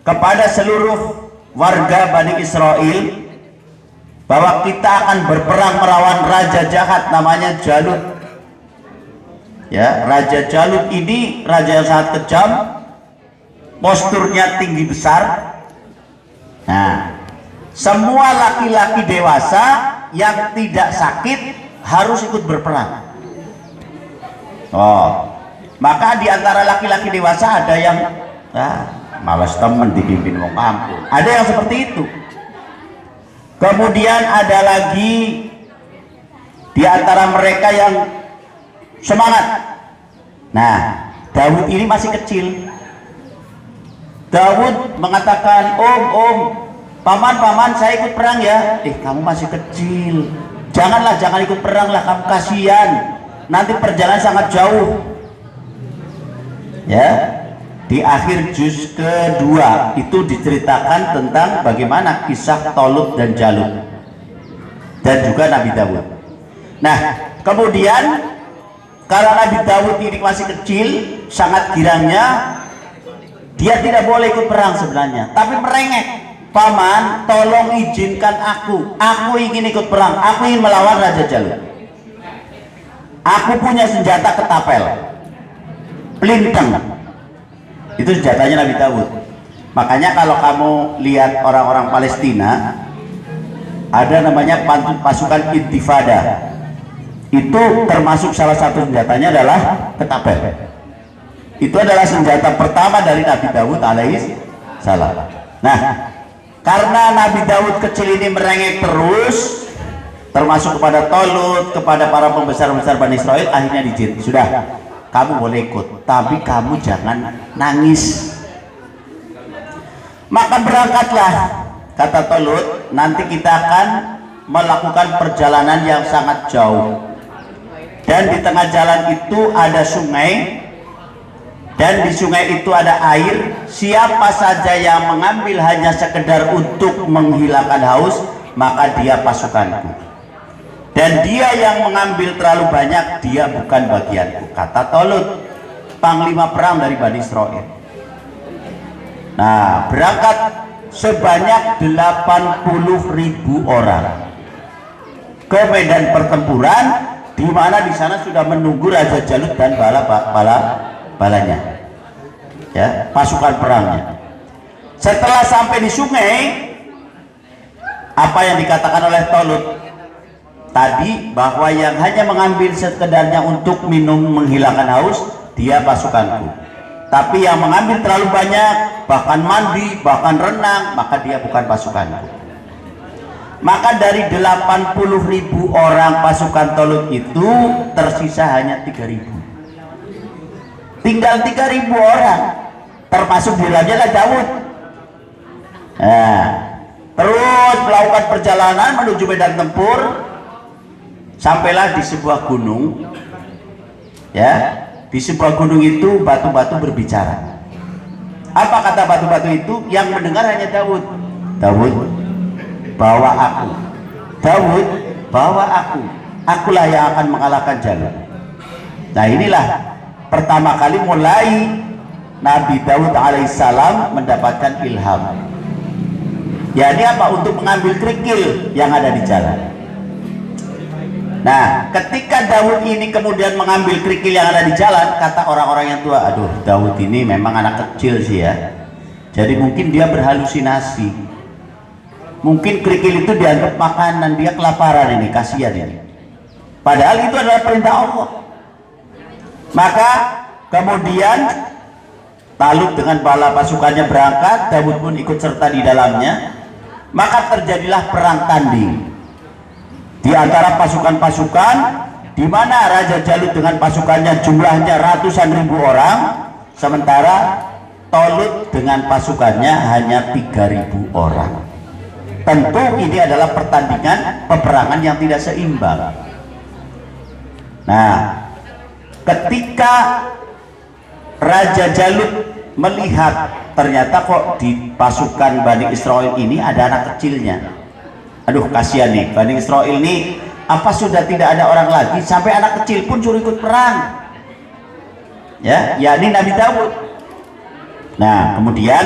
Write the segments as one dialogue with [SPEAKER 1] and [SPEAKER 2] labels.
[SPEAKER 1] kepada seluruh warga Bani Israel bahwa kita akan berperang melawan raja jahat namanya Jalut. Ya, Raja Jalut ini raja yang sangat kejam, posturnya tinggi besar. Nah, semua laki-laki dewasa yang tidak sakit harus ikut berperang. Maka di antara laki-laki dewasa ada yang malas temen dipimpin wong kampung. Ada yang seperti itu. Kemudian ada lagi di antara mereka yang semangat. Nah, Daud ini masih kecil. Daud mengatakan, Om, paman, saya ikut perang ya. Kamu masih kecil. Jangan ikut perang lah, kamu kasihan. Nanti perjalanan sangat jauh. Ya, di akhir juz kedua itu diceritakan tentang bagaimana kisah Tolut dan Jalut dan juga Nabi Daud. Nah, kemudian karena Nabi Daud ini masih kecil, sangat girangnya, dia tidak boleh ikut perang sebenarnya, tapi merengek, paman, tolong izinkan aku ingin ikut perang, aku ingin melawan Raja Jalut. Aku punya senjata ketapel, pelintang. Itu senjatanya Nabi Daud. Makanya kalau kamu lihat orang-orang Palestina, ada namanya pasukan Intifada. Itu termasuk salah satu senjatanya adalah ketapel. Itu adalah senjata pertama dari Nabi Daud alaihi salam. Nah, karena Nabi Daud kecil ini merengek terus, termasuk kepada Tolut, kepada para pembesar-pembesar Bani Israel, akhirnya diizin, sudah, kamu boleh ikut, tapi kamu jangan nangis. Maka berangkatlah, kata Tolut, nanti kita akan melakukan perjalanan yang sangat jauh. Dan di tengah jalan itu ada sungai, dan di sungai itu ada air. Siapa saja yang mengambil hanya sekedar untuk menghilangkan haus, maka dia pasukanku. Dan dia yang mengambil terlalu banyak, dia bukan bagianku, kata Tolut, panglima perang dari Bani Israel. Nah, berangkat sebanyak 80.000 orang ke medan pertempuran, di mana di sana sudah menunggu Raja Jalut dan balanya, ya, pasukan perangnya. Setelah sampai di sungai, apa yang dikatakan oleh Tolut tadi, bahwa yang hanya mengambil sekedarnya untuk minum menghilangkan haus, dia pasukanku. Tapi yang mengambil terlalu banyak, bahkan mandi, bahkan renang, maka dia bukan pasukanku. Maka dari 80.000 orang pasukan Tolut itu tersisa hanya 3.000. Tinggal 3.000 orang, termasuk di dalamnya Daud. Nah, terus melakukan perjalanan menuju medan tempur, sampailah di sebuah gunung. Ya, di sebuah gunung itu batu-batu berbicara. Apa kata batu-batu itu? Yang mendengar hanya Daud. Daud, bawa aku. Daud, bawa aku. Akulah yang akan mengalahkan Jalut. Nah, inilah pertama kali mulai Nabi Daud alaihissalam mendapatkan ilham. Ya, ini apa? Untuk mengambil kerikil yang ada di jalan. Nah, ketika Daud ini kemudian mengambil kerikil yang ada di jalan, kata orang-orang yang tua, aduh, Daud ini memang anak kecil sih ya. Jadi mungkin dia berhalusinasi. Mungkin kerikil itu dianggap makanan, dia kelaparan ini, kasihan ini. Padahal itu adalah perintah Allah. Maka kemudian Talut dengan bala pasukannya berangkat, Daud pun ikut serta di dalamnya. Maka terjadilah perang tanding di antara pasukan-pasukan, di mana Raja Jalut dengan pasukannya jumlahnya ratusan ribu orang, sementara Tolut dengan pasukannya hanya 3.000 orang. Tentu ini adalah pertandingan peperangan yang tidak seimbang. Nah, ketika Raja Jalut melihat ternyata kok di pasukan Bani Israel ini ada anak kecilnya, aduh kasihan nih Bani Israel ini, apa sudah tidak ada orang lagi sampai anak kecil pun suruh ikut perang, ya, yakni Nabi Daud. Nah, kemudian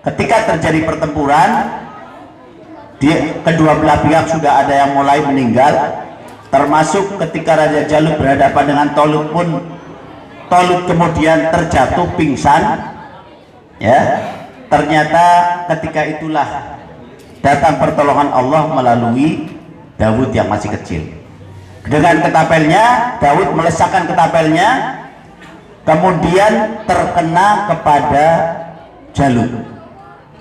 [SPEAKER 1] ketika terjadi pertempuran, kedua belah pihak sudah ada yang mulai meninggal, termasuk ketika Raja Jalut berhadapan dengan Tolut pun, Tolut kemudian terjatuh pingsan. Ya, ternyata ketika itulah datang pertolongan Allah melalui Daud yang masih kecil. Dengan ketapelnya, Daud meletakkan ketapelnya, kemudian terkena kepada Jalut,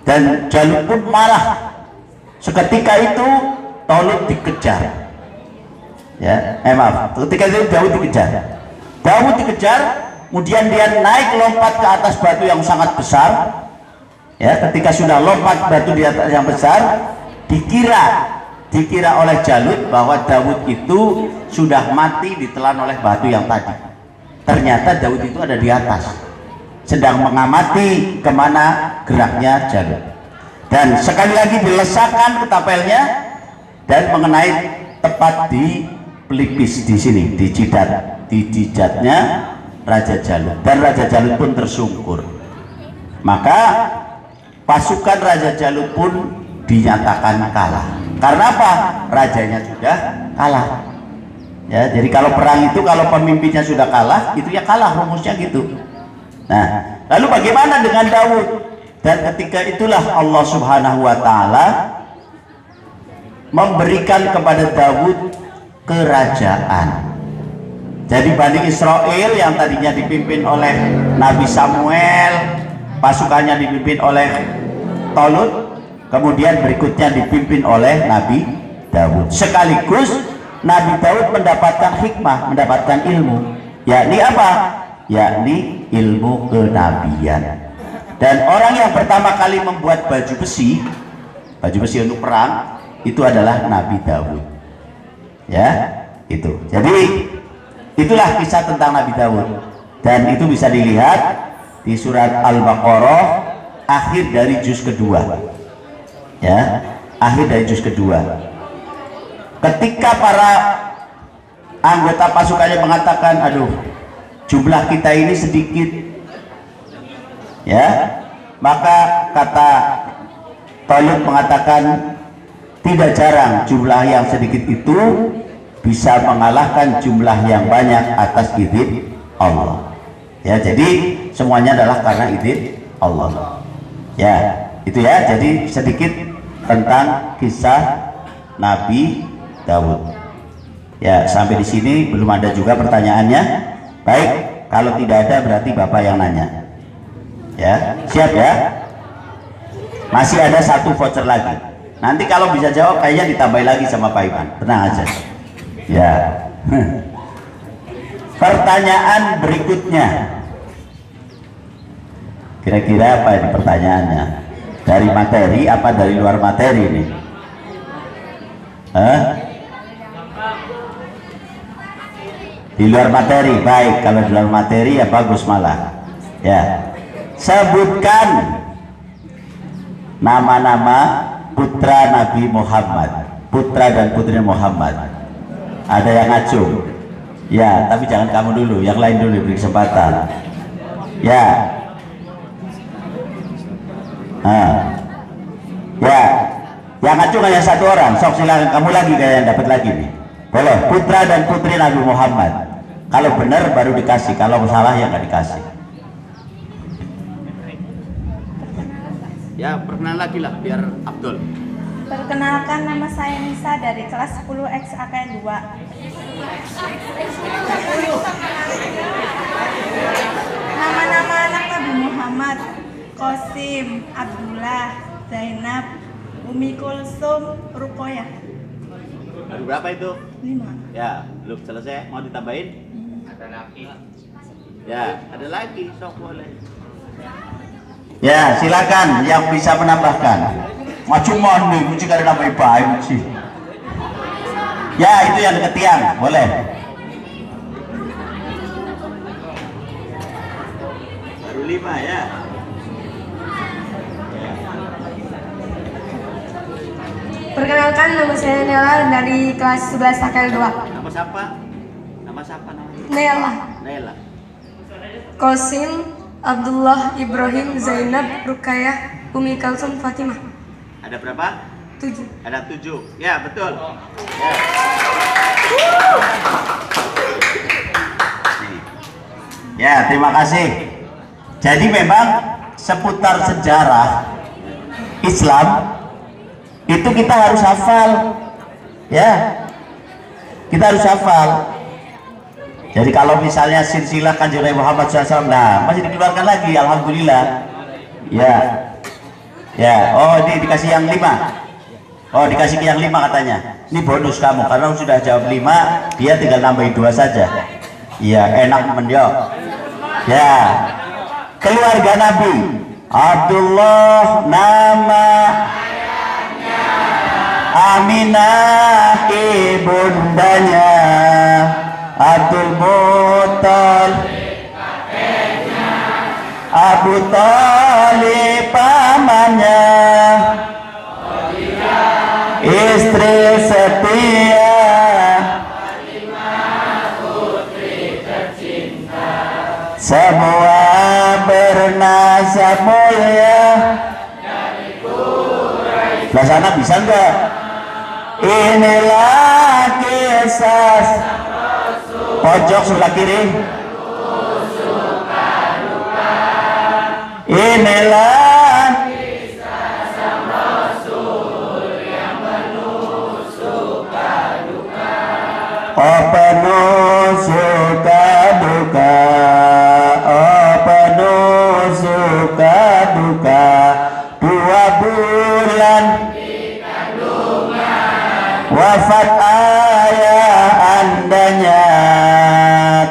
[SPEAKER 1] dan Jalut pun marah. Seketika itu Tolut dikejar. Ya, maaf. Ketika itu Daud dikejar. Daud dikejar, kemudian dia naik lompat ke atas batu yang sangat besar. Ya, ketika sudah lompat batu di atas yang besar, dikira oleh Jalut bahwa Daud itu sudah mati ditelan oleh batu yang tadi. Ternyata Daud itu ada di atas, sedang mengamati kemana geraknya Jalut. Dan sekali lagi dilesakkan ketapelnya dan mengenai tepat di pelipis di sini, di jidatnya Raja Jalut, dan Raja Jalut pun tersungkur. Maka pasukan Raja Jalut pun dinyatakan kalah. Karena apa? Rajanya sudah kalah. Ya, jadi kalau perang itu kalau pemimpinnya sudah kalah, itu ya kalah, rumusnya gitu. Nah, lalu bagaimana dengan Daud? Dan ketika itulah Allah Subhanahu wa taala memberikan kepada Daud kerajaan. Jadi Bani Israel yang tadinya dipimpin oleh Nabi Samuel, pasukannya dipimpin oleh Tolut, kemudian berikutnya dipimpin oleh Nabi Daud. Sekaligus Nabi Daud mendapatkan hikmah, mendapatkan ilmu, yakni apa? Yakni ilmu kenabian. Dan orang yang pertama kali membuat baju besi untuk perang itu adalah Nabi Daud. Ya, itu. Jadi itulah kisah tentang Nabi Daud, dan itu bisa dilihat di surat Al-Baqarah akhir dari juz kedua. Ya, akhir dari juz kedua. Ketika para anggota pasukannya mengatakan, aduh, jumlah kita ini sedikit, ya, maka kata Tolut mengatakan, tidak jarang jumlah yang sedikit itu bisa mengalahkan jumlah yang banyak atas izin Allah. Ya, jadi semuanya adalah karena izin Allah. Ya, itu ya. Jadi sedikit tentang kisah Nabi Daud. Ya, sampai di sini belum ada juga pertanyaannya. Baik, kalau tidak ada berarti Bapak yang nanya. Ya, siap ya? Masih ada satu voucher lagi. Nanti kalau bisa jawab kayaknya ditambahin lagi sama Pak Iman. Tenang aja. Ya. Pertanyaan berikutnya. Kira-kira apa ini pertanyaannya? Dari materi apa dari luar materi ini? Di luar materi. Baik, kalau di luar materi ya bagus malah. Ya. Sebutkan nama-nama putra Nabi Muhammad, putra dan putri Muhammad. Ada yang ngacung? Ya, tapi jangan kamu dulu, yang lain dulu beri kesempatan. Ya. Ya, yang ngacung hanya satu orang. Sok silakan, kamu lagi kayak yang dapat lagi nih. Boleh, putra dan putri Nabi Muhammad. Kalau benar baru dikasih, kalau salah ya nggak dikasih. Ya, perkenalan lagi lah biar Abdul.
[SPEAKER 2] Perkenalkan, nama saya Nisa dari kelas 10 XAKN 2. Nama-nama anak Nabi Muhammad: Qasim, Abdullah, Zainab, Umi Kulsum, Ruqayyah.
[SPEAKER 1] Baru berapa itu?
[SPEAKER 2] 5.
[SPEAKER 1] Ya, belum selesai, mau ditambahin? Ada lagi. Ya, ada lagi, sok boleh. Ya, silakan yang bisa menambahkan. Macam nih, mesti ada nama baik sih. Ya, itu yang dekat tiang, boleh. Baru 5 ya.
[SPEAKER 3] Perkenalkan, nama saya Nela dari kelas 11 AKL 2.
[SPEAKER 1] Nama siapa? Nama siapa namanya?
[SPEAKER 3] Nela.
[SPEAKER 1] Nela.
[SPEAKER 3] Qasim, Abdullah, Ibrahim, Zainab, Ruqayyah, Umi Kalsum Fatimah.
[SPEAKER 1] Ada berapa?
[SPEAKER 3] 7.
[SPEAKER 1] Ada 7. Ya, betul. Ya. Ya, terima kasih. Jadi memang seputar sejarah Islam itu kita harus hafal. Ya. Kita harus hafal. Jadi kalau misalnya silsilah Kanjeng Nabi Muhammad SAW, nah masih dikeluarkan lagi, alhamdulillah. Ya, ya. Oh, ini dikasih yang 5. Oh, dikasih yang 5 katanya. Ini bonus kamu karena sudah jawab 5, dia tinggal nambahin 2 saja. Iya, enak menjawab. Ya, keluarga Nabi Abdullah nama Aminah ibundanya, Abdul Muttalib Abu Thalib pamannya, istri setia semua bernasab mulia. Belah sana bisa enggak? Inilah kisah pojok sebelah kiri. Inilah kisah sang Rasul yang penuh suka duka. Oh penuh suka duka, oh penuh suka duka. 2 bulan wafat ayah andanya,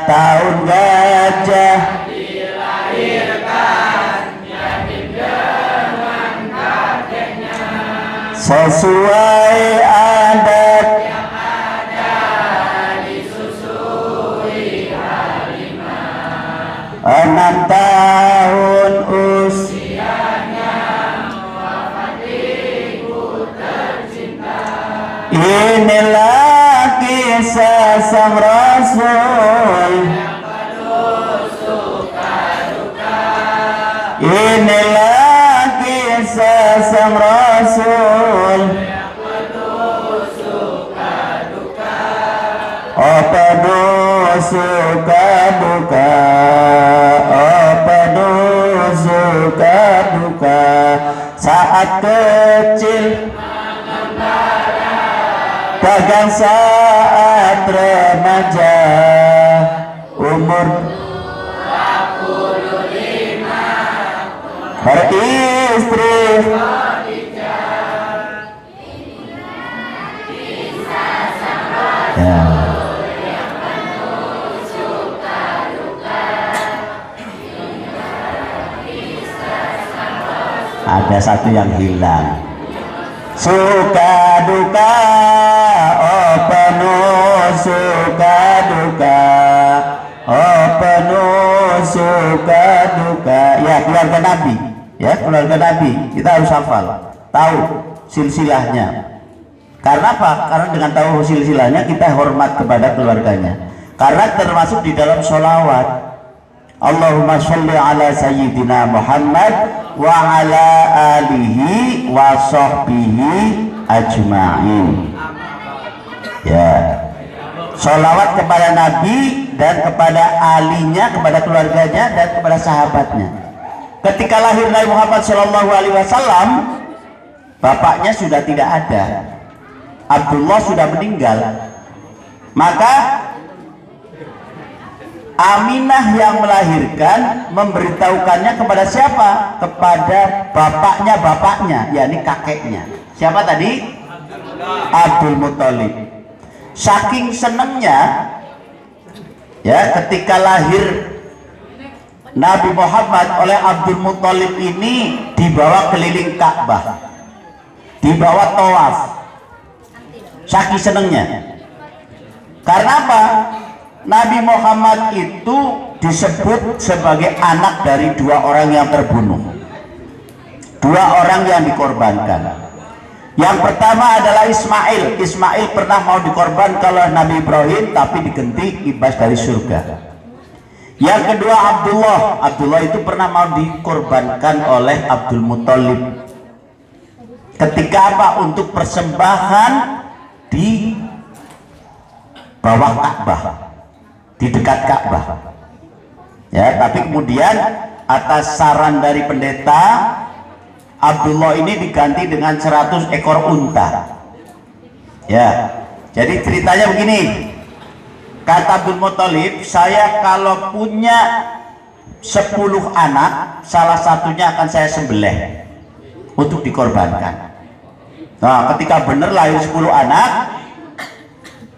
[SPEAKER 1] tahun gajah dilahirkan yatim dengan kakeknya, sesuai adat yang ada disusui Halimah. 6 tahun usianya wafat ibu tercinta. Inilah kisah sang Rasul yang penuh suka duka. Inilah kisah sang Rasul yang penuh suka duka. Oh penuh suka duka, oh penuh suka duka. Saat kecil dagang, saat remaja umur 25 beristri ya. Ada satu yang hilang. Suka duka, oh penuh suka duka, oh penuh suka duka. Ya keluarga Nabi, ya keluarga Nabi kita harus hafal, tahu silsilahnya. Karena apa? Karena dengan tahu silsilahnya kita hormat kepada keluarganya. Karena termasuk di dalam sholawat. Allahumma sholli ala sayyidina Muhammad wa ala alihi wa sahbihi ajma'in. Ya, sholawat kepada Nabi dan kepada alinya, kepada keluarganya dan kepada sahabatnya. Ketika lahir Nabi Muhammad SAW, bapaknya sudah tidak ada, Abdullah sudah meninggal. Maka Aminah yang melahirkan memberitahukannya kepada siapa? Kepada bapaknya, yakni kakeknya. Siapa tadi? Abdul Muttalib. Saking senangnya, ya, ketika lahir Nabi Muhammad oleh Abdul Muttalib ini dibawa keliling Ka'bah, dibawa tawaf. Saking senangnya. Karena apa? Nabi Muhammad itu disebut sebagai anak dari 2 orang yang terbunuh, 2 orang yang dikorbankan. Yang pertama adalah Ismail. Ismail pernah mau dikorbankan oleh Nabi Ibrahim tapi diganti ibas dari surga. Yang kedua Abdullah. Abdullah itu pernah mau dikorbankan oleh Abdul Muthalib. Ketika apa? Untuk persembahan di bawah Ka'bah, di dekat Ka'bah. Ya, tapi kemudian atas saran dari pendeta, Abdullah ini diganti dengan 100 ekor unta. Ya, jadi ceritanya begini. Kata Abdul Muthalib, saya kalau punya 10 anak, salah satunya akan saya sembelih untuk dikorbankan. Nah, ketika benar lahir 10 anak,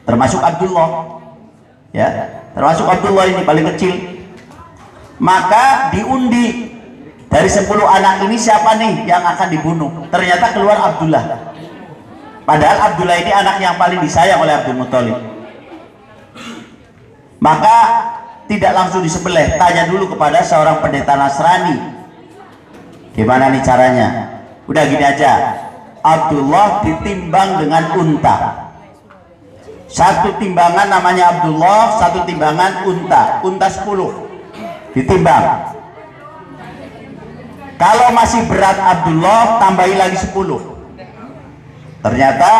[SPEAKER 1] termasuk Abdullah, ya, termasuk Abdullah ini paling kecil, maka diundi dari 10 anak ini siapa nih yang akan dibunuh. Ternyata keluar Abdullah. Padahal Abdullah ini anak yang paling disayang oleh Abdul Muthalib. Maka tidak langsung disembelih, tanya dulu kepada seorang pendeta Nasrani, gimana nih caranya. Udah gini aja, Abdullah ditimbang dengan unta. Satu timbangan namanya Abdullah, satu timbangan unta 10 ditimbang. Kalau masih berat Abdullah, tambahi lagi 10. Ternyata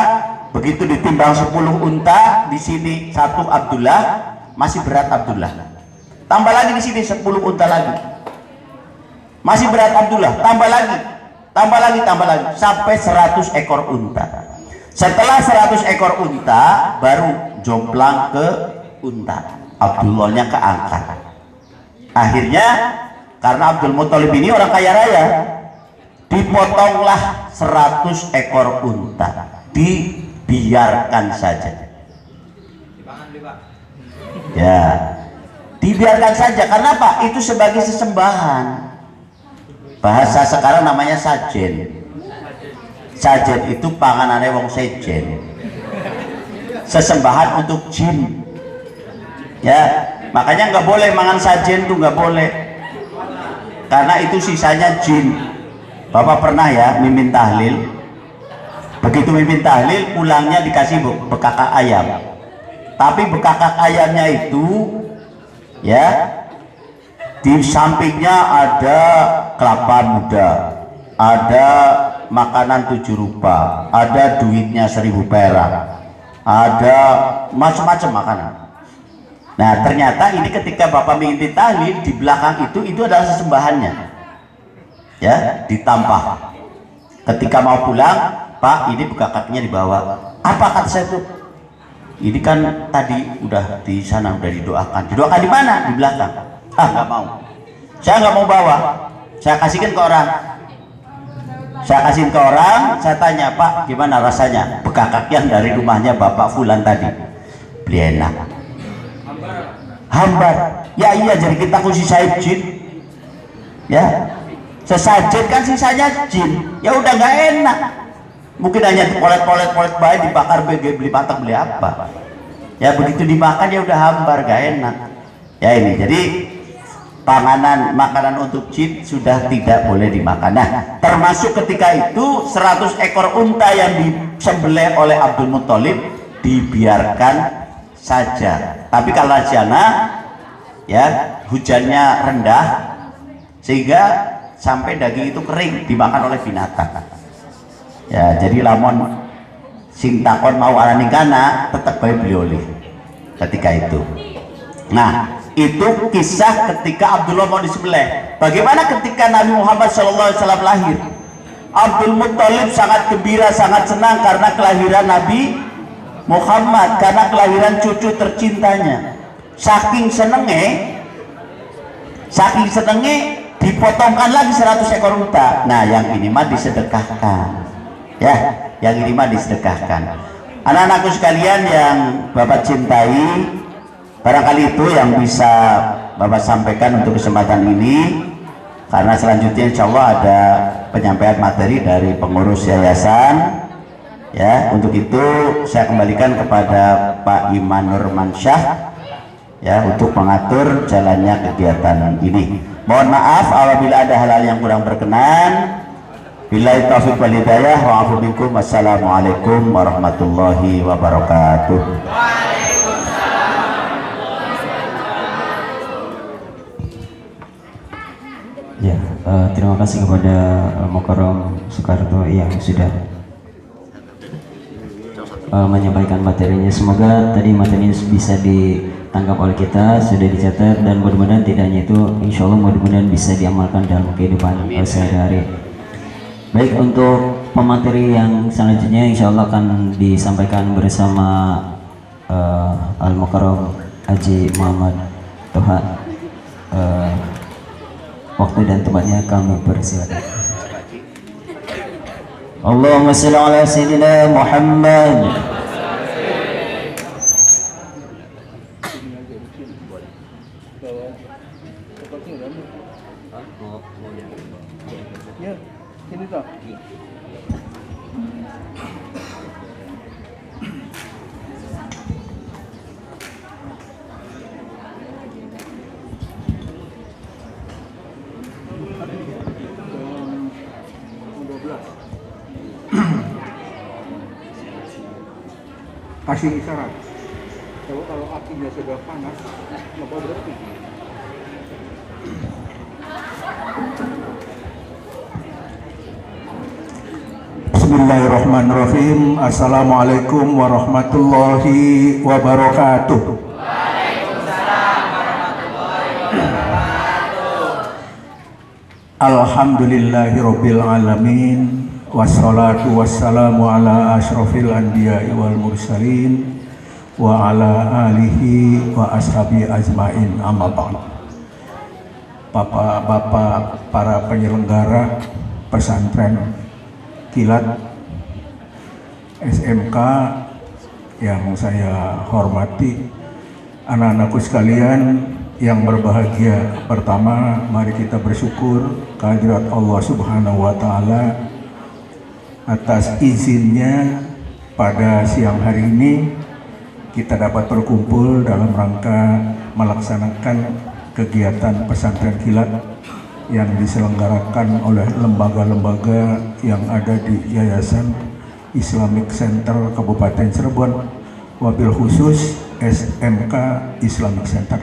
[SPEAKER 1] begitu ditimbang 10 unta, di sini 1 Abdullah, masih berat Abdullah. Tambah lagi di sini 10 unta lagi, masih berat Abdullah. Tambah lagi, tambah lagi, tambah lagi, sampai 100 ekor unta. Setelah 100 ekor unta, baru jomplang ke unta, Abdullahnya keangkat. Akhirnya karena Abdul Muthalib ini orang kaya raya, dipotonglah 100 ekor unta, dibiarkan saja. Ya, dibiarkan saja. Karena apa? Itu sebagai sesembahan. Bahasa sekarang namanya sajen. Sajen itu panganane wong sejen, sesembahan untuk jin. Ya, makanya nggak boleh mangan sajen tuh, nggak boleh, karena itu sisanya jin. Bapak pernah ya mimpin tahlil, begitu mimpin tahlil pulangnya dikasih bekakak ayam, tapi bekakak ayamnya itu ya di sampingnya ada kelapa muda, ada makanan 7 rupa, ada duitnya 1000 perak, ada macam-macam makanan. Nah, ternyata ini ketika Bapak mimpin tahlil, di belakang itu adalah sesembahannya, ya, ditampah. Ketika mau pulang, Pak, ini bekakaknya dibawa. Apa kata saya tuh? Ini kan tadi udah di sana, udah didoakan. Didoakan di mana? Di belakang. Ah, nggak mau. Saya nggak mau bawa. Saya kasihkan ke orang. Saya kasihin ke orang, saya tanya, Pak, gimana rasanya bekakak yang dari rumahnya Bapak Fulan tadi? Beli enak. Hambar. Ya iya, jadi kita kunci sahib jin. Ya, sesajen kan sisanya jin. Ya udah nggak enak. Mungkin hanya polet-polet baik, dibakar beli patah, beli apa. Ya begitu dimakan ya udah hambar, gak enak. Ya ini, jadi panganan makanan untuk jin sudah tidak boleh dimakan. Nah, termasuk ketika itu 100 ekor unta yang disembelih oleh Abdul Muthalib dibiarkan saja. Tapi kalau jana ya hujannya rendah sehingga sampai daging itu kering dimakan oleh binatang. Ya, jadi lamun sing takon mau arani kana tetap bae beli oleh ketika itu. Nah, itu kisah ketika Abdullah mau disembelih. Bagaimana ketika Nabi Muhammad SAW lahir? Abdul Muthalib sangat gembira, sangat senang karena kelahiran Nabi Muhammad, karena kelahiran cucu tercintanya. Saking senenge dipotongkan lagi 100 ekor unta. Nah, yang ini mah disedekahkan. Ya, yang ini mah disedekahkan. Anak-anakku sekalian yang Bapak cintai, barangkali itu yang bisa Bapak sampaikan untuk kesempatan ini, karena selanjutnya insya Allah ada penyampaian materi dari pengurus yayasan. Ya, untuk itu saya kembalikan kepada Pak Iman Nurmansyah ya untuk mengatur jalannya kegiatan ini. Mohon maaf apabila ada hal-hal yang kurang berkenan. Billahi taufiq wal hidayah wa afu minkum. Wassalamualaikum warahmatullahi wabarakatuh.
[SPEAKER 4] terima kasih kepada Mukarram Soekarto yang sudah menyampaikan materinya. Semoga tadi materi ini bisa ditangkap oleh kita, sudah dicatat, dan mudah-mudahan tidak hanya itu, insya Allah mudah-mudahan bisa diamalkan dalam kehidupan sehari-hari. Baik, untuk pemateri yang selanjutnya insya Allah akan disampaikan bersama Al-Mukarram Haji Muhammad Toha. Waktu dan tempatnya kami persilakan. Allahumma shalli ala sayyidina Muhammad.
[SPEAKER 5] Ya, ini toh. Kasih isyarat. Kalau apinya sudah panas, maka berhenti. Bismillahirrahmanirrahim. Assalamualaikum warahmatullahi wabarakatuh. Alhamdulillahirabbil alamin. Wassalatu wassalamu ala asyrafil anbiya'i wal mursalin wa ala alihi wa ashabi ajmain, amma ba'd. Bapak-bapak para penyelenggara pesantren Kilat SMK yang saya hormati, anak-anakku sekalian yang berbahagia, pertama mari kita bersyukur kehadirat Allah Subhanahu wa Ta'ala atas izinnya pada siang hari ini kita dapat berkumpul dalam rangka melaksanakan kegiatan pesantren kilat yang diselenggarakan oleh lembaga-lembaga yang ada di Yayasan Islamic Center Kabupaten Cirebon, wabil khusus SMK Islamic Center.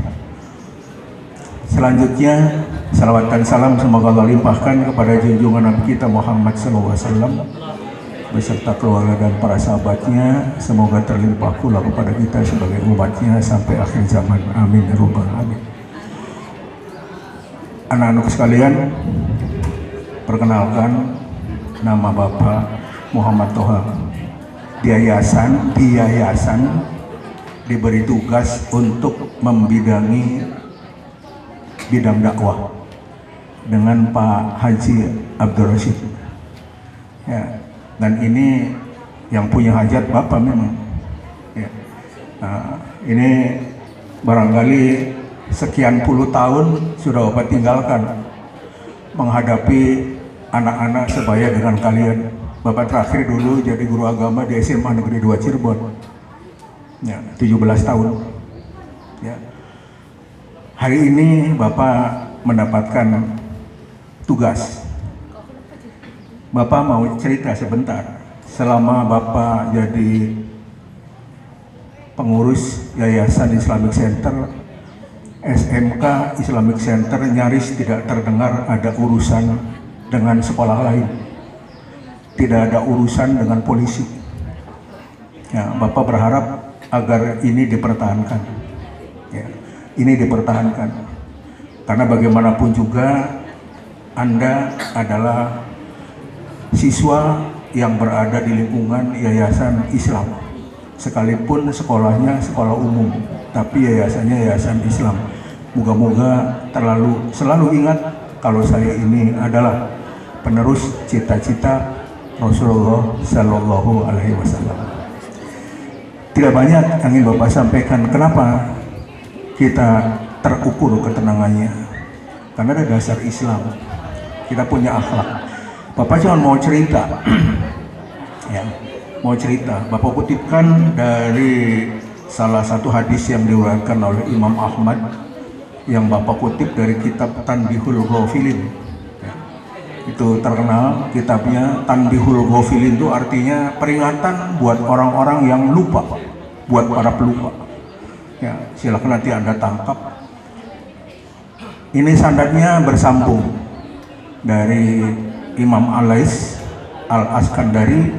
[SPEAKER 5] Selanjutnya, salawat dan salam semoga Allah limpahkan kepada junjungan Nabi kita Muhammad SAW beserta keluarga dan para sahabatnya. Semoga terlimpah pula kepada kita sebagai umatnya sampai akhir zaman. Amin ya rabbal alamin. Anak-anak sekalian, perkenalkan, nama Bapak Muhammad Toha. Di yayasan diberi tugas untuk membidangi bidang dakwah dengan Pak Haji Abdul Rashid. Ya, dan ini yang punya hajat Bapak memang. Ya. Nah, ini barangkali sekian puluh tahun sudah Bapak tinggalkan menghadapi anak-anak sebaya dengan kalian. Bapak terakhir dulu jadi guru agama di SMA Negeri 2 Cirebon. Ya, 17 tahun. Ya. Hari ini Bapak mendapatkan tugas. Bapak mau cerita sebentar. Selama Bapak jadi pengurus Yayasan Islamic Center, SMK Islamic Center nyaris tidak terdengar ada urusan dengan sekolah lain. Tidak ada urusan dengan polisi. Ya, Bapak berharap agar ini dipertahankan. Ya, ini dipertahankan. Karena bagaimanapun juga Anda adalah siswa yang berada di lingkungan Yayasan Islam. Sekalipun sekolahnya sekolah umum, tapi yayasannya Yayasan Islam. Moga-moga selalu ingat kalau saya ini adalah penerus cita-cita Rasulullah Shallallahu Alaihi Wasallam. Tidak banyak yang ingin Bapak sampaikan. Kenapa kita terukur ketenangannya? Karena ada dasar Islam. Kita punya akhlak. Bapak cuma mau cerita, ya, mau cerita. Bapak kutipkan dari salah satu hadis yang diriwayatkan oleh Imam Ahmad, yang Bapak kutip dari kitab Tanbihul Ghafilin. Ya, itu terkenal kitabnya. Tanbihul Ghafilin itu artinya peringatan buat orang-orang yang lupa, buat para pelupa. Ya, silakan nanti Anda tangkap. Ini sanadnya bersambung. dari Imam Alais Al-Askandari,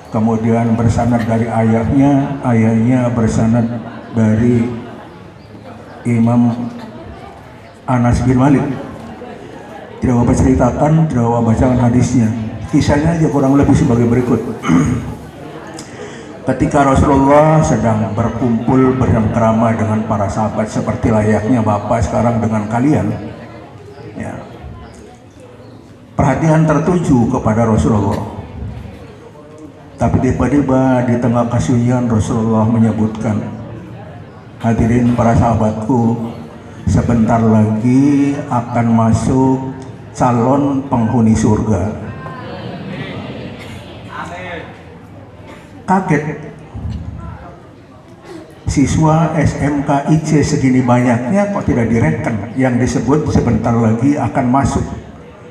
[SPEAKER 5] kemudian bersanad dari ayahnya bersanad dari Imam Anas bin Malik. Tidak Bapak ceritakan, tidak Bapak bacakan hadisnya. Kisahnya aja kurang lebih sebagai berikut. Ketika Rasulullah sedang berkumpul bercengkrama dengan para sahabat seperti layaknya Bapak sekarang dengan kalian, ya, perhatian tertuju kepada Rasulullah. Tapi tiba-tiba di tengah kesunyian Rasulullah menyebutkan, hadirin para sahabatku, sebentar lagi akan masuk calon penghuni surga. Kaget siswa SMK IC segini banyaknya kok tidak direken yang disebut sebentar lagi akan masuk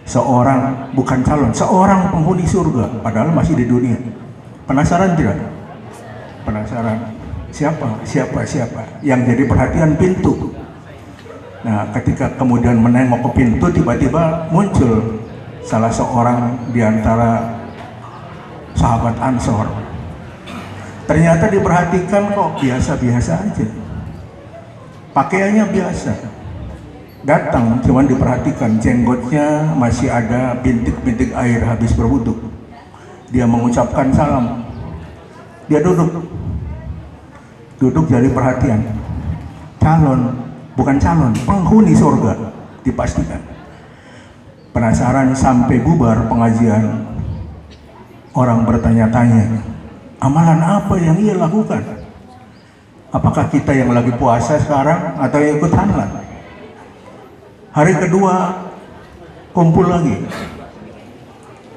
[SPEAKER 5] seorang, bukan calon, seorang penghuni surga, padahal masih di dunia. Penasaran tidak? Penasaran. Siapa yang jadi perhatian pintu. Nah, ketika kemudian menengok ke pintu, tiba-tiba muncul salah seorang di antara sahabat Ansor. Ternyata diperhatikan kok biasa-biasa aja, pakaiannya biasa. Datang cuman diperhatikan, jenggotnya masih ada bintik-bintik air habis berwudu. Dia mengucapkan salam, dia duduk jadi perhatian. Bukan calon, penghuni surga dipastikan. Penasaran sampai bubar pengajian, orang bertanya-tanya, amalan apa yang ia lakukan? Apakah kita yang lagi puasa sekarang atau yang ikut halan? Hari kedua kumpul lagi.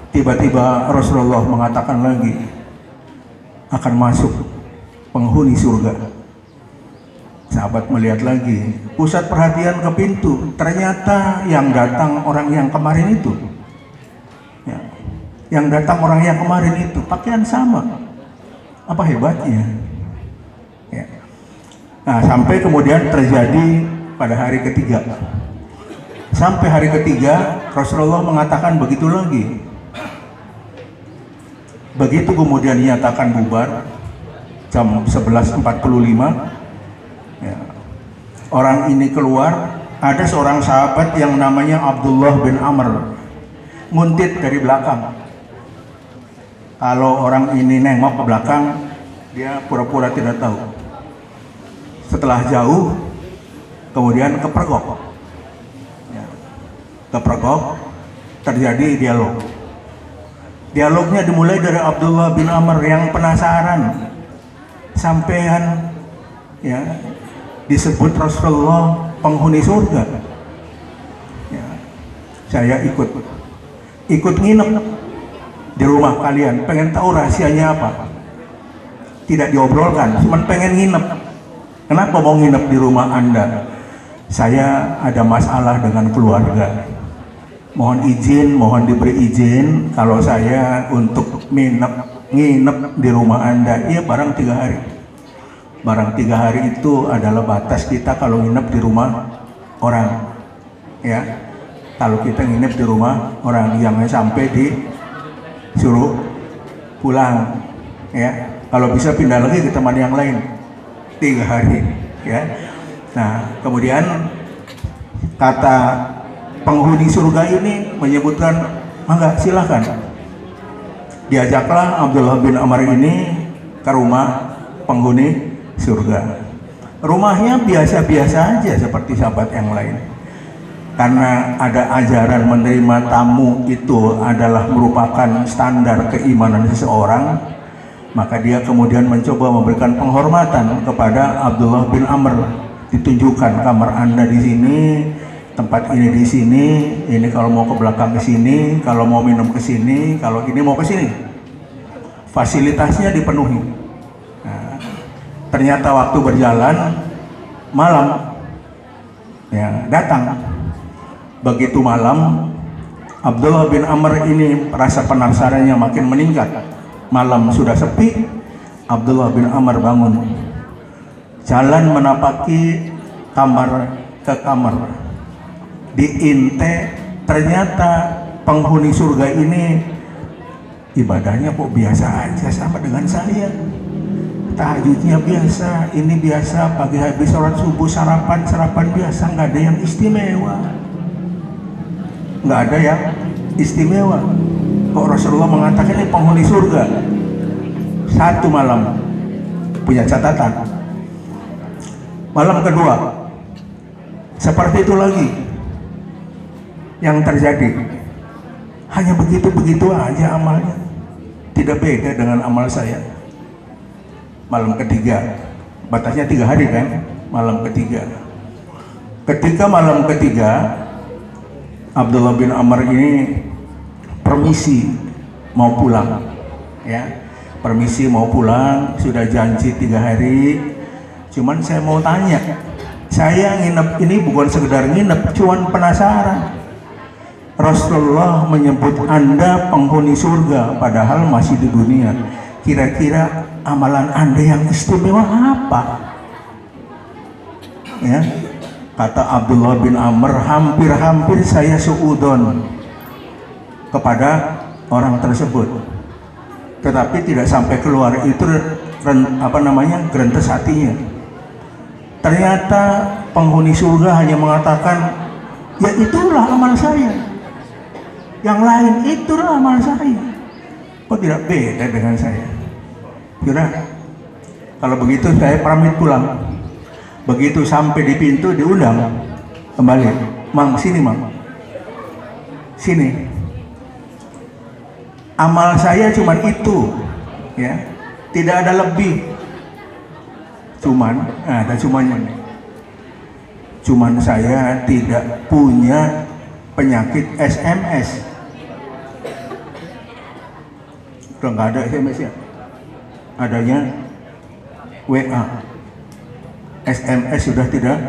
[SPEAKER 5] Tiba-tiba Rasulullah mengatakan lagi, akan masuk penghuni surga. Sahabat melihat lagi, pusat perhatian ke pintu. Ternyata yang datang orang yang kemarin itu. Ya. Yang datang orang yang kemarin itu pakaian sama. Apa hebatnya? Ya. Nah, sampai kemudian terjadi pada hari ketiga. Sampai hari ketiga Rasulullah mengatakan begitu lagi. Begitu kemudian dinyatakan bubar jam 11.45, ya, orang ini keluar. Ada seorang sahabat yang namanya Abdullah bin Amr nguntit dari belakang. Kalau orang ini nengok ke belakang, dia pura-pura tidak tahu. Setelah jauh, kemudian kepergok. Ya. Kepergok, terjadi dialog. Dialognya dimulai dari Abdullah bin Amr yang penasaran. Sampean ya disebut Rasulullah penghuni surga. Ya. Saya ikut nginep di rumah kalian, pengen tahu rahasianya apa. Tidak diobrolkan, cuma pengen nginep. Kenapa mau nginep di rumah Anda? Saya ada masalah dengan keluarga. Mohon diberi izin kalau saya untuk nginep di rumah Anda. Iya, barang 3 hari. Barang 3 hari itu adalah batas kita kalau nginep di rumah orang. Ya, kalau kita nginep di rumah orang, jangan sampai disuruh pulang. Ya, kalau bisa pindah lagi ke teman yang lain. 3 hari. Ya. Nah, kemudian kata penghuni surga ini menyebutkan, mangga silakan. Diajaklah Abdullah bin Amr ini ke rumah penghuni surga. Rumahnya biasa-biasa aja seperti sahabat yang lain. Karena ada ajaran menerima tamu itu adalah merupakan standar keimanan seseorang, maka dia kemudian mencoba memberikan penghormatan kepada Abdullah bin Amr. Ditunjukkan kamar Anda di sini, tempat ini di sini, ini kalau mau ke belakang ke sini, kalau mau minum ke sini, kalau ini mau ke sini. Fasilitasnya dipenuhi. Nah, ternyata waktu berjalan malam, ya, datang. Begitu malam, Abdullah bin Amr ini rasa penasarannya makin meningkat. Malam sudah sepi, Abdullah bin Amr bangun. Jalan menapaki kamar ke kamar. Diinte ternyata penghuni surga ini ibadahnya kok biasa aja sama dengan saya. Tahajudnya biasa, ini biasa, pagi habis sholat subuh sarapan biasa, nggak ada yang istimewa. Nggak ada yang istimewa. Kok Rasulullah mengatakan ini penghuni surga? Satu malam punya catatan. Malam kedua seperti itu lagi yang terjadi. Hanya begitu-begitu aja amalnya, tidak beda dengan amal saya. Malam ketiga, batasnya 3 hari kan? Malam ketiga, ketika malam ketiga Abdullah bin Amr ini permisi mau pulang, ya, permisi mau pulang, sudah janji 3 hari. Cuman saya mau tanya, saya nginep ini bukan sekedar nginep, cuman penasaran. Rasulullah menyebut Anda penghuni surga padahal masih di dunia. Kira-kira amalan Anda yang istimewa apa? Ya, kata Abdullah bin Amr, hampir-hampir saya suudon kepada orang tersebut, tetapi tidak sampai keluar itu gerintes hatinya. Ternyata penghuni surga hanya mengatakan, ya itulah amal saya, yang lain itulah amal saya. Kok tidak beda dengan saya? Kira kalau begitu saya pamit pulang. Begitu sampai di pintu diundang kembali, Mang sini Mang, sini. Amal saya cuman itu, ya, tidak ada lebih. Cuman ada cumannya. Cuman saya tidak punya penyakit SMS. Udah nggak ada SMS ya, adanya WA. SMS sudah tidak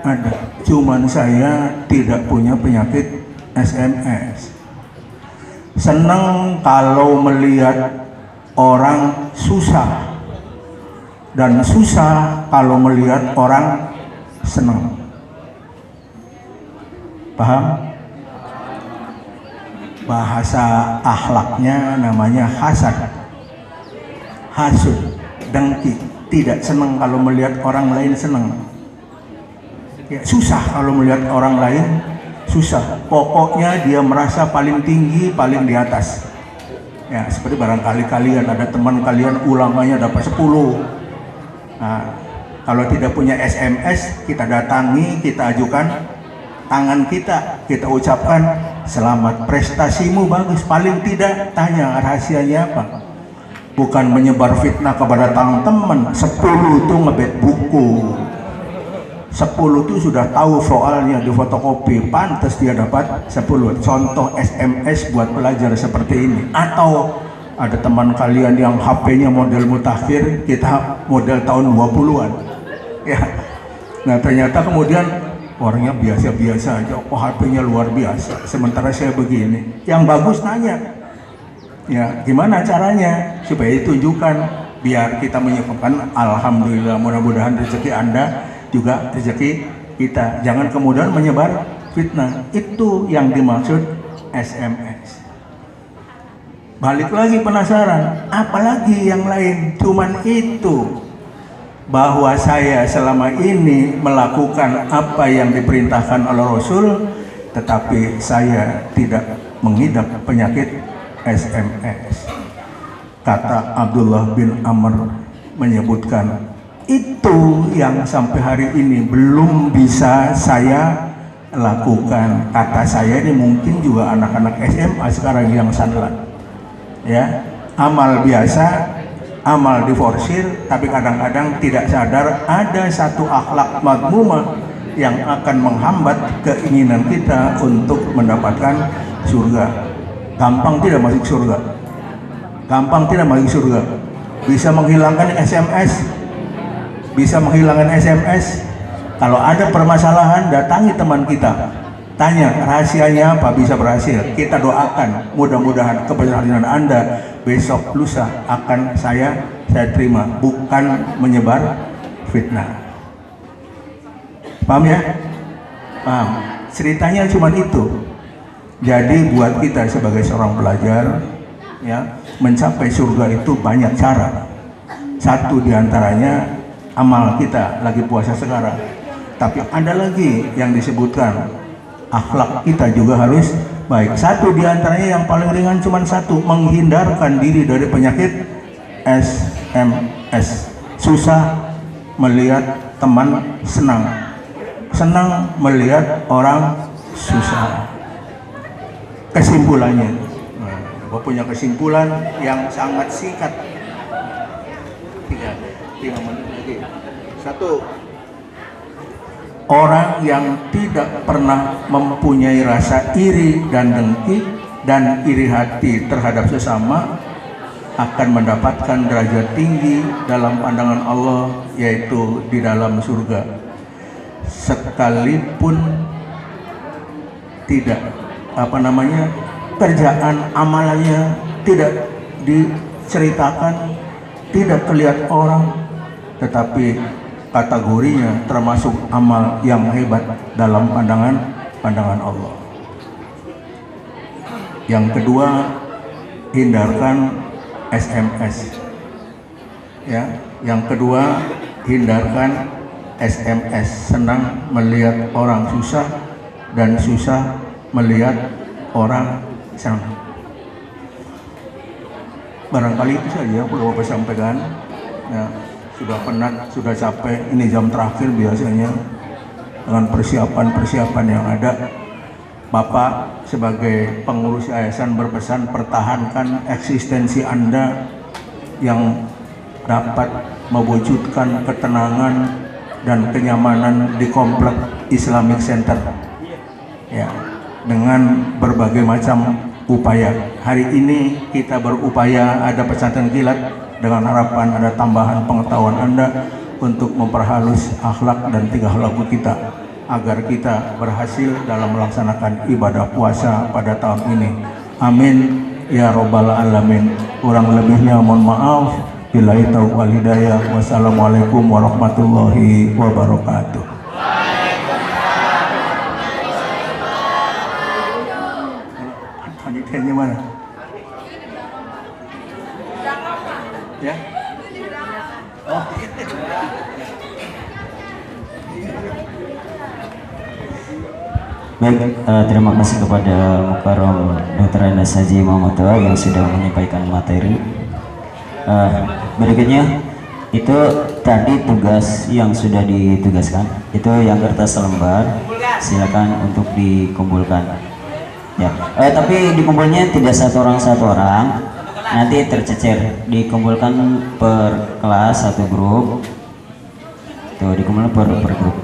[SPEAKER 5] ada. Cuman saya tidak punya penyakit SMS. Senang kalau melihat orang susah, dan susah kalau melihat orang senang. Paham? Bahasa akhlaknya namanya hasad, hasud, dengki. Tidak senang kalau melihat orang lain senang, ya, susah kalau melihat orang lain susah. Pokoknya dia merasa paling tinggi, paling di atas. Ya, seperti barangkali kalian ada teman kalian ulangannya dapat 10. Nah, kalau tidak punya SMS, kita datangi, kita ajukan tangan kita ucapkan selamat, prestasimu bagus. Paling tidak tanya rahasianya apa. Bukan menyebar fitnah kepada teman. 10 itu ngebet buku, 10 itu sudah tahu soalnya di fotokopi, pantas dia dapat 10. Contoh SMS buat pelajar seperti ini. Atau ada teman kalian yang HP-nya model mutakhir, kita model tahun 20-an, ya. Nah ternyata kemudian orangnya biasa-biasa aja, kok HP-nya luar biasa, sementara saya begini. Yang bagus nanya, ya gimana caranya supaya ditunjukkan, biar kita menyebutkan alhamdulillah, mudah-mudahan rezeki Anda juga rezeki kita. Jangan kemudian menyebar fitnah. Itu yang dimaksud SMS. Balik lagi penasaran, apalagi yang lain? Cuman itu, bahwa saya selama ini melakukan apa yang diperintahkan oleh Rasul, tetapi saya tidak mengidap penyakit SMS. Kata Abdullah bin Amr menyebutkan, itu yang sampai hari ini belum bisa saya lakukan. Kata saya ini mungkin juga anak-anak SMA sekarang yang sanlat, ya, amal biasa, amal diforsir, tapi kadang-kadang tidak sadar ada satu akhlak madmumah yang akan menghambat keinginan kita untuk mendapatkan surga. Gampang tidak masuk surga, gampang tidak masuk surga. Bisa menghilangkan SMS, bisa menghilangkan SMS. Kalau ada permasalahan, datangi teman kita, tanya rahasianya apa, bisa berhasil. Kita doakan, mudah-mudahan keberhasilan Anda besok lusa akan saya terima, bukan menyebar fitnah. Paham ya? Paham. Ceritanya cuma itu. Jadi buat kita sebagai seorang pelajar, ya, mencapai surga itu banyak cara. Satu diantaranya amal kita lagi puasa sekarang. Tapi ada lagi yang disebutkan, akhlak kita juga harus baik. Satu diantaranya yang paling ringan cuma satu, menghindarkan diri dari penyakit SMS. Susah melihat teman senang, senang melihat orang susah. Kesimpulannya, gue punya kesimpulan yang sangat singkat. 5 menit lagi. Satu, orang yang tidak pernah mempunyai rasa iri dan dengki dan iri hati terhadap sesama akan mendapatkan derajat tinggi dalam pandangan Allah, yaitu di dalam surga, sekalipun tidak kerjaan amalannya tidak diceritakan, tidak terlihat orang, tetapi kategorinya termasuk amal yang hebat dalam pandangan Allah. Yang kedua, hindarkan SMS. Ya, yang kedua, hindarkan SMS. Senang melihat orang susah dan susah melihat orang senang. Barangkali itu saja yang perlu Bapak sampaikan. Ya, sudah penat, sudah capek. Ini jam terakhir biasanya dengan persiapan-persiapan yang ada. Bapak sebagai pengurus yayasan berpesan, pertahankan eksistensi Anda yang dapat mewujudkan ketenangan dan kenyamanan di komplek Islamic Center. Ya, dengan berbagai macam upaya. Hari ini kita berupaya ada pesantren kilat dengan harapan ada tambahan pengetahuan Anda untuk memperhalus akhlak dan tingkah laku kita agar kita berhasil dalam melaksanakan ibadah puasa pada tahun ini. Amin ya robbal alamin. Kurang lebihnya mohon maaf. Billahi taufiq wal hidayah. Wassalamualaikum warahmatullahi wabarakatuh. Panitianya mana? Ya? Oh.
[SPEAKER 4] Baik, terima kasih kepada Mukarram Dr. Anas Haji Muhammad Tua yang sudah menyampaikan materi. Berikutnya itu tadi tugas yang sudah ditugaskan, itu yang kertas lembar, silakan untuk dikumpulkan. Ya, tapi dikumpulnya tidak satu orang, nanti tercecer, dikumpulkan per kelas satu grup, tuh dikumpulkan per grup.